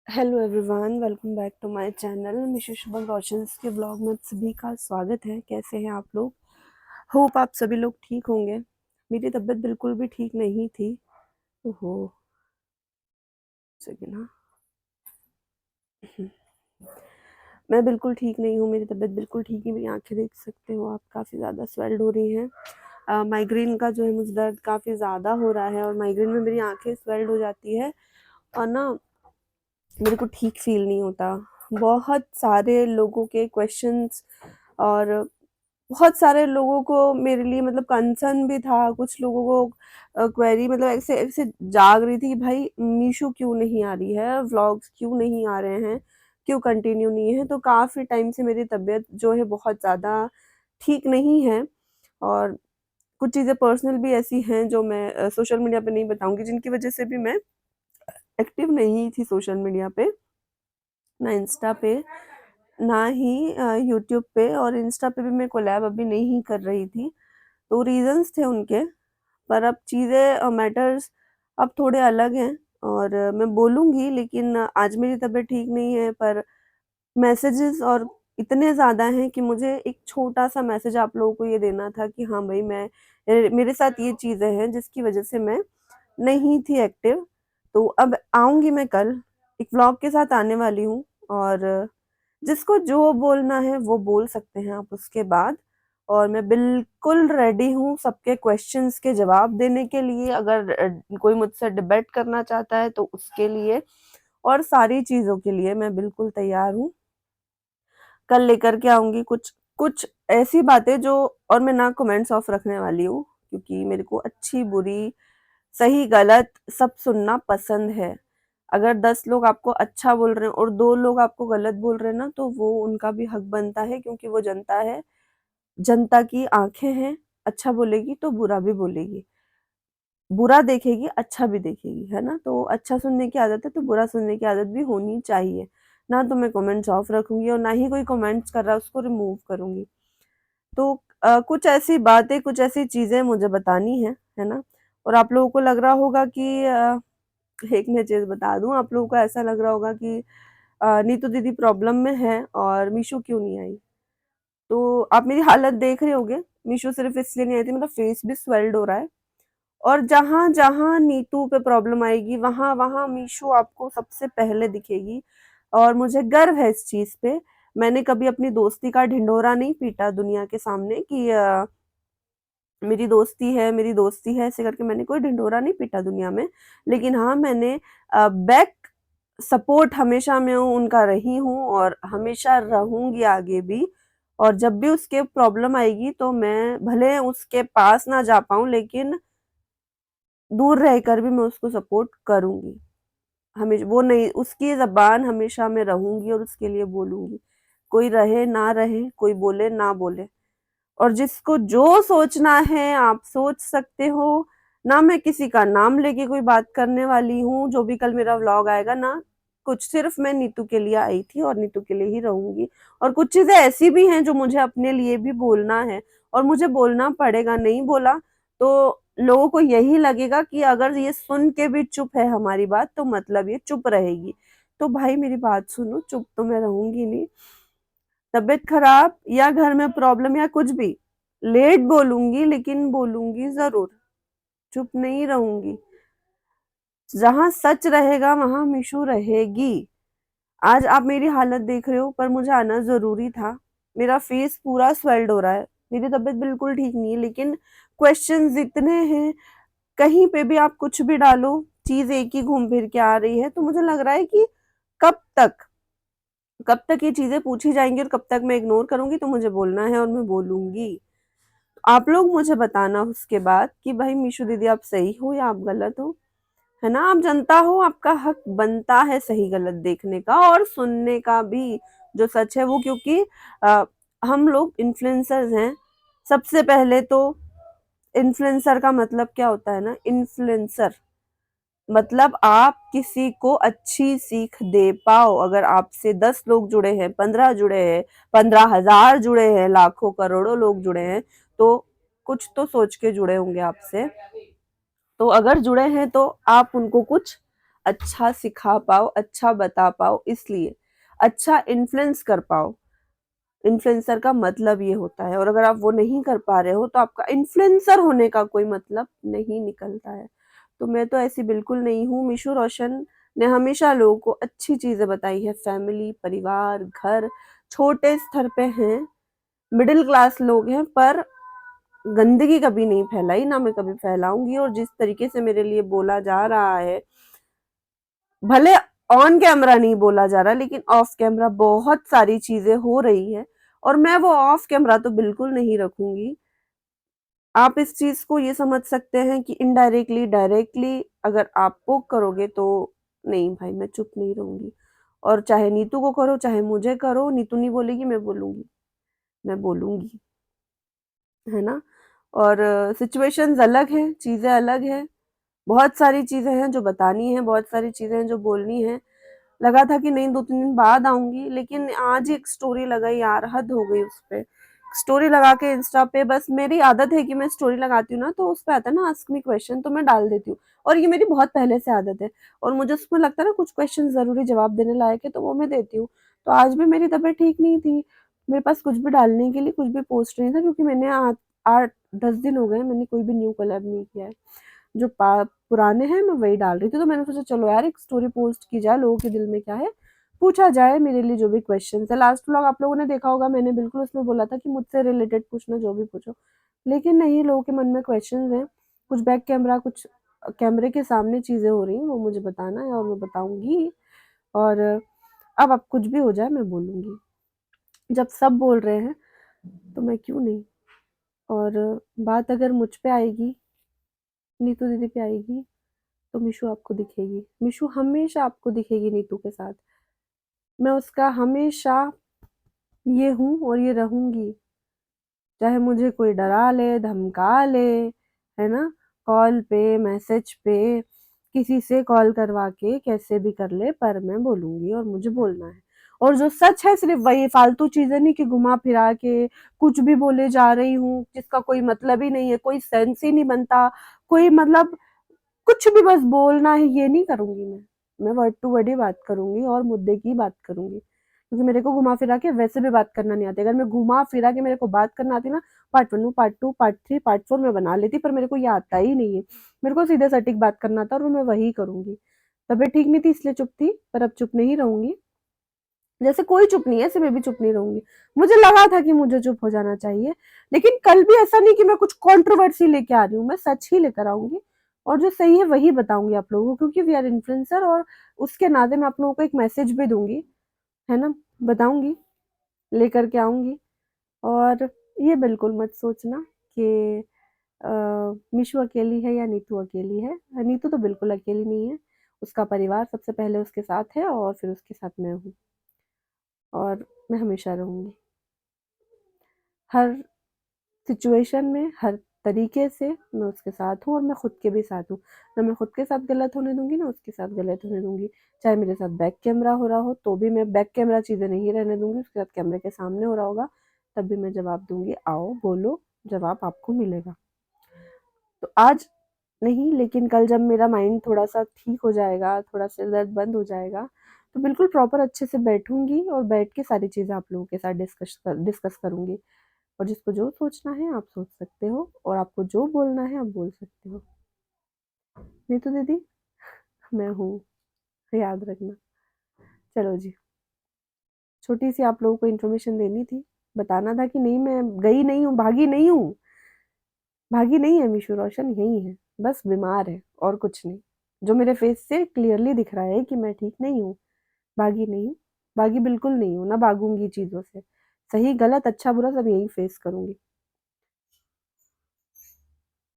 Hello everyone, welcome back to my channel. Mishu Shubham रोशंस के blog में आप सभी का स्वागत है। कैसे हैं आप लोग? होप आप सभी लोग ठीक होंगे। मेरी तबीयत बिल्कुल भी ठीक नहीं थी। ओहो, सेकंड हाँ। मैं बिल्कुल ठीक नहीं हूँ, मेरी तबीयत बिल्कुल ठीक नहीं। मेरी आंखें देख सकते हो आप, काफ़ी ज़्यादा स्वेल्ड हो रही हैं। माइग्रेन का जो है मुझे दर्द काफ़ी ज़्यादा हो रहा है, और माइग्रेन में मेरी आंखें स्वेल्ड हो जाती है और ना मेरे को ठीक फील नहीं होता। बहुत सारे लोगों के क्वेश्चंस और बहुत सारे लोगों को मेरे लिए मतलब कंसर्न भी था। कुछ लोगों को क्वेरी मतलब ऐसे ऐसे जाग रही थी कि भाई मीशू क्यों नहीं आ रही है, व्लॉग्स क्यों नहीं आ रहे हैं, क्यों कंटिन्यू नहीं है। तो काफ़ी टाइम से मेरी तबीयत जो है बहुत ज़्यादा ठीक नहीं है, और कुछ चीज़ें पर्सनल भी ऐसी हैं जो मैं सोशल मीडिया पे नहीं बताऊंगी, जिनकी वजह से भी मैं एक्टिव नहीं थी सोशल मीडिया पे, ना इंस्टा पे, ना ही यूट्यूब पे। और इंस्टा पे भी मैं कोलैब अभी नहीं कर रही थी, तो रीजंस थे उनके। पर अब चीज़ें मैटर्स अब थोड़े अलग हैं, और मैं बोलूँगी, लेकिन आज मेरी तबीयत ठीक नहीं है। पर मैसेजेस और इतने ज़्यादा हैं कि मुझे एक छोटा-सा मैसेज आप लोगों को ये देना था कि हाँ भाई, मैं मेरे साथ ये चीज़ें हैं जिसकी वजह से मैं नहीं थी एक्टिव। तो अब आऊँगी मैं कल, एक व्लॉग के साथ आने वाली हूँ, और जिसको जो बोलना है वो बोल सकते हैं आप उसके बाद। और मैं बिल्कुल रेडी हूँ सबके क्वेश्चंस के जवाब देने के लिए। अगर कोई मुझसे डिबेट करना चाहता है तो उसके लिए, और सारी चीज़ों के लिए मैं बिल्कुल तैयार हूँ। कल लेकर के आऊँगी कुछ कुछ ऐसी बातें जो, और मैं ना कमेंट्स ऑफ रखने वाली हूँ, क्योंकि मेरे को अच्छी बुरी सही गलत सब सुनना पसंद है। अगर 10 लोग आपको अच्छा बोल रहे हैं और 2 लोग आपको गलत बोल रहे हैं ना, तो वो उनका भी हक बनता है, क्योंकि वो जनता है। जनता की आँखें हैं, अच्छा बोलेगी तो बुरा भी बोलेगी, बुरा देखेगी अच्छा भी देखेगी, है ना? तो अच्छा सुनने की आदत है तो बुरा सुनने की आदत भी होनी चाहिए। ना तो मैं कमेंट्स ऑफ रखूँगी, और ना ही कोई कमेंट्स कर रहा है उसको रिमूव करूँगी। तो कुछ ऐसी बातें, कुछ ऐसी चीज़ें मुझे बतानी है ना? और आप लोगों को लग रहा होगा कि एक मैं चीज़ बता दूँ, आप लोगों को ऐसा लग रहा होगा कि नीतू दीदी प्रॉब्लम में है और मीशू क्यों नहीं आई। तो आप मेरी हालत देख रहे होंगे, मीशू सिर्फ़ इसलिए नहीं आई थी, मेरा फेस भी स्वेल्ड हो रहा है। और जहाँ-जहाँ नीतू पे प्रॉब्लम आएगी, वहाँ-वहाँ मीशू आपको सबसे पहले दिखेगी, और मुझे गर्व है इस चीज़ पे। मैंने कभी अपनी दोस्ती का ढिंढोरा नहीं पीटा दुनिया के सामने कि मेरी दोस्ती है, ऐसे करके मैंने कोई ढिंढोरा नहीं पीटा दुनिया में। लेकिन हाँ, मैंने बैक सपोर्ट हमेशा मैं उनका रही हूँ, और हमेशा रहूँगी आगे भी। और जब भी उसके प्रॉब्लम आएगी तो मैं भले उसके पास ना जा पाऊँ, लेकिन दूर रहकर भी मैं उसको सपोर्ट करूँगी। हमेश वो नहीं, उसकी ज़बान हमेशा मैं रहूँगी और उसके लिए बोलूँगी। कोई रहे ना रहे, कोई बोले ना बोले। और जिसको जो सोचना है आप सोच सकते हो। ना मैं किसी का नाम लेके कोई बात करने वाली हूँ, जो भी कल मेरा व्लॉग आएगा ना, कुछ सिर्फ़ मैं नीतू के लिए आई थी और नीतू के लिए ही रहूँगी। और कुछ चीज़ें ऐसी भी हैं जो मुझे अपने लिए भी बोलना है, और मुझे बोलना पड़ेगा। नहीं बोला तो लोगों को यही लगेगा कि अगर ये सुन के भी चुप है हमारी बात, तो मतलब ये चुप रहेगी। तो भाई मेरी बात सुनो, चुप तो मैं रहूँगी नहीं। तबीयत खराब या घर में प्रॉब्लम या कुछ भी, लेट बोलूँगी लेकिन बोलूँगी ज़रूर, चुप नहीं रहूँगी। जहाँ सच रहेगा वहाँ मीशू रहेगी। आज आप मेरी हालत देख रहे हो, पर मुझे आना ज़रूरी था। मेरा फेस पूरा स्वेल्ड हो रहा है, मेरी तबीयत बिल्कुल ठीक नहीं है, लेकिन क्वेश्चंस इतने हैं, कहीं पे भी आप कुछ भी डालो, चीज़ एक ही घूम फिर के आ रही है। तो मुझे लग रहा है कि कब तक कब तक ये चीज़ें पूछी जाएँगी और कब तक मैं इग्नोर करूँगी। तो मुझे बोलना है और मैं बोलूँगी। आप लोग मुझे बताना उसके बाद कि भाई मीशू दीदी आप सही हो या आप गलत हो, है ना? आप जनता हो, आपका हक बनता है सही गलत देखने का और सुनने का भी, जो सच है वो। क्योंकि अ, हम लोग इन्फ्लुएंसर्स हैं। सबसे पहले तो इन्फ्लुएंसर का मतलब क्या होता है ना, इन्फ्लुएंसर मतलब आप किसी को अच्छी सीख दे पाओ। अगर आपसे 10 लोग जुड़े हैं, 15 जुड़े हैं, 15,000 जुड़े हैं, लाखों करोड़ों लोग जुड़े हैं, तो कुछ तो सोच के जुड़े होंगे आपसे। तो अगर जुड़े हैं तो आप उनको कुछ अच्छा सिखा पाओ, अच्छा बता पाओ, इसलिए अच्छा इन्फ्लुएंस कर पाओ। इन्फ्लुएंसर का मतलब ये होता है, और अगर आप वो नहीं कर पा रहे हो तो आपका इन्फ्लुएंसर होने का कोई मतलब नहीं निकलता है। तो मैं तो ऐसी बिल्कुल नहीं हूँ। मीशू रोशन ने हमेशा लोगों को अच्छी चीजें बताई है। फैमिली, परिवार, घर छोटे स्तर पे हैं, मिडिल क्लास लोग हैं, पर गंदगी कभी नहीं फैलाई, ना मैं कभी फैलाऊंगी। और जिस तरीके से मेरे लिए बोला जा रहा है, भले ऑन कैमरा नहीं बोला जा रहा, लेकिन ऑफ कैमरा बहुत सारी चीजें हो रही है, और मैं वो ऑफ कैमरा तो बिल्कुल नहीं रखूंगी। आप इस चीज को ये समझ सकते हैं कि इनडायरेक्टली डायरेक्टली अगर आप वो करोगे तो नहीं भाई, मैं चुप नहीं रहूंगी। और चाहे नीतू को करो, चाहे मुझे करो, नीतू नहीं बोलेगी, मैं बोलूंगी, मैं बोलूंगी, है ना। और सिचुएशंस अलग हैं, चीजें अलग हैं, बहुत सारी चीजें हैं जो बतानी है, बहुत सारी चीजें हैं जो बोलनी है। लगा था कि नहीं 2-3 दिन बाद आऊंगी, लेकिन आज ही एक स्टोरी लगाई यार, हद हो गई उस पे। स्टोरी लगा के इंस्टा पे, बस मेरी आदत है कि मैं स्टोरी लगाती हूँ ना, तो उस पे आता है ना आस्क मी क्वेश्चन, तो मैं डाल देती हूँ। और ये मेरी बहुत पहले से आदत है, और मुझे उसमें लगता है ना कुछ क्वेश्चन जरूरी जवाब देने लायक है, तो वो मैं देती हूँ। तो आज भी मेरी तबीयत ठीक नहीं थी, मेरे पास कुछ भी डालने के लिए कुछ भी पोस्ट नहीं था, क्योंकि मैंने 8-10 दिन हो गए मैंने कोई भी न्यू कोलैब नहीं किया है। जो पुराने हैं मैं वही डाल रही थी। तो मैंने सोचा चलो यार एक स्टोरी पोस्ट की जाए, लोगों के दिल में क्या है पूछा जाए, मेरे लिए जो भी क्वेश्चन है। लास्ट व्लॉग आप लोगों ने देखा होगा, मैंने बिल्कुल उसमें बोला था कि मुझसे रिलेटेड पूछना, जो भी पूछो। लेकिन नहीं, लोगों के मन में क्वेश्चन हैं, कुछ बैक कैमरा, कुछ कैमरे के सामने चीजें हो रही हैं, वो मुझे बताना है और मैं बताऊंगी। और अब कुछ भी हो जाए मैं बोलूंगी। जब सब बोल रहे हैं तो मैं क्यों नहीं। और बात अगर मुझ पे आएगी, नीतू दीदी पे आएगी, तो मिशू आपको दिखेगी। मिशू हमेशा आपको दिखेगी नीतू के साथ। मैं उसका हमेशा ये हूँ और ये रहूंगी। चाहे मुझे कोई डरा ले, धमका ले, है ना, कॉल पे, मैसेज पे, किसी से कॉल करवा के कैसे भी कर ले, पर मैं बोलूंगी और मुझे बोलना है। और जो सच है सिर्फ वही, फालतू चीजें नहीं कि घुमा फिरा के कुछ भी बोले जा रही हूँ जिसका कोई मतलब ही नहीं है, कोई सेंस ही नहीं बनता, कोई मतलब कुछ भी बस बोलना है, ये नहीं करूंगी मैं वर्ड टू वर्ड ही बात करूंगी और मुद्दे की बात करूंगी। क्योंकि मेरे को घुमा फिरा के वैसे भी बात करना नहीं आती। अगर मैं घुमा फिरा के मेरे को बात करना आती ना, पार्ट 1, पार्ट 2, पार्ट 3, पार्ट 4 मैं बना लेती, पर मेरे को ये आता ही नहीं है। मेरे को सीधे सटीक बात करना था, और मैं वही करूंगी। तबीयत ठीक नहीं थी इसलिए चुप थी, पर अब चुप नहीं रहूंगी। जैसे कोई चुप नहीं है, ऐसे मैं भी चुप नहीं रहूंगी। मुझे लगा था कि मुझे चुप हो जाना चाहिए, लेकिन कल भी ऐसा नहीं कि मैं कुछ कंट्रोवर्सी लेके आ रही हूँ, मैं सच ही लेकर आऊंगी। और जो सही है वही बताऊंगी आप लोगों को, क्योंकि वी आर इन्फ्लुएंसर, और उसके नाते मैं आप लोगों को एक मैसेज भी दूंगी, है ना, बताऊंगी, लेकर के आऊंगी। और ये बिल्कुल मत सोचना कि मिशु अकेली है या नीतू अकेली है। नीतू तो बिल्कुल अकेली नहीं है, उसका परिवार सबसे पहले उसके साथ है, और फिर उसके साथ मैं हूँ, और मैं हमेशा रहूंगी। हर सिचुएशन में, हर तरीके से मैं उसके साथ हूँ, और मैं खुद के भी साथ हूँ। ना मैं खुद के साथ गलत होने दूंगी, ना उसके साथ गलत होने दूंगी। चाहे मेरे साथ बैक कैमरा हो रहा हो तो भी मैं बैक कैमरा चीज़ें नहीं रहने दूंगी, उसके साथ कैमरे के सामने हो रहा होगा तब भी मैं जवाब दूंगी। आओ बोलो, जवाब आपको मिलेगा। तो आज नहीं, लेकिन कल जब मेरा माइंड थोड़ा सा ठीक हो जाएगा, थोड़ा सिर दर्द बंद हो जाएगा, तो बिल्कुल प्रॉपर अच्छे से बैठूंगी, और बैठ के सारी चीज़ें आप लोगों के साथ डिस्कस करूंगी। और जिसको जो सोचना है आप सोच सकते हो, और आपको जो बोलना है आप बोल सकते हो। नहीं तो दीदी, मैं हूँ, याद रखना। चलो जी, छोटी सी आप लोगों को इन्फॉर्मेशन देनी थी, बताना था कि नहीं मैं गई नहीं हूँ, भागी नहीं हूँ। भागी नहीं है मिशू रोशन, यही है, बस बीमार है और कुछ नहीं। जो मेरे फेस से क्लियरली दिख रहा है कि मैं ठीक नहीं हूँ। भागी नहीं हूँ, भागी बिल्कुल नहीं हूँ, ना भागूंगी चीजों से। सही गलत अच्छा बुरा सब यही फेस करूंगी।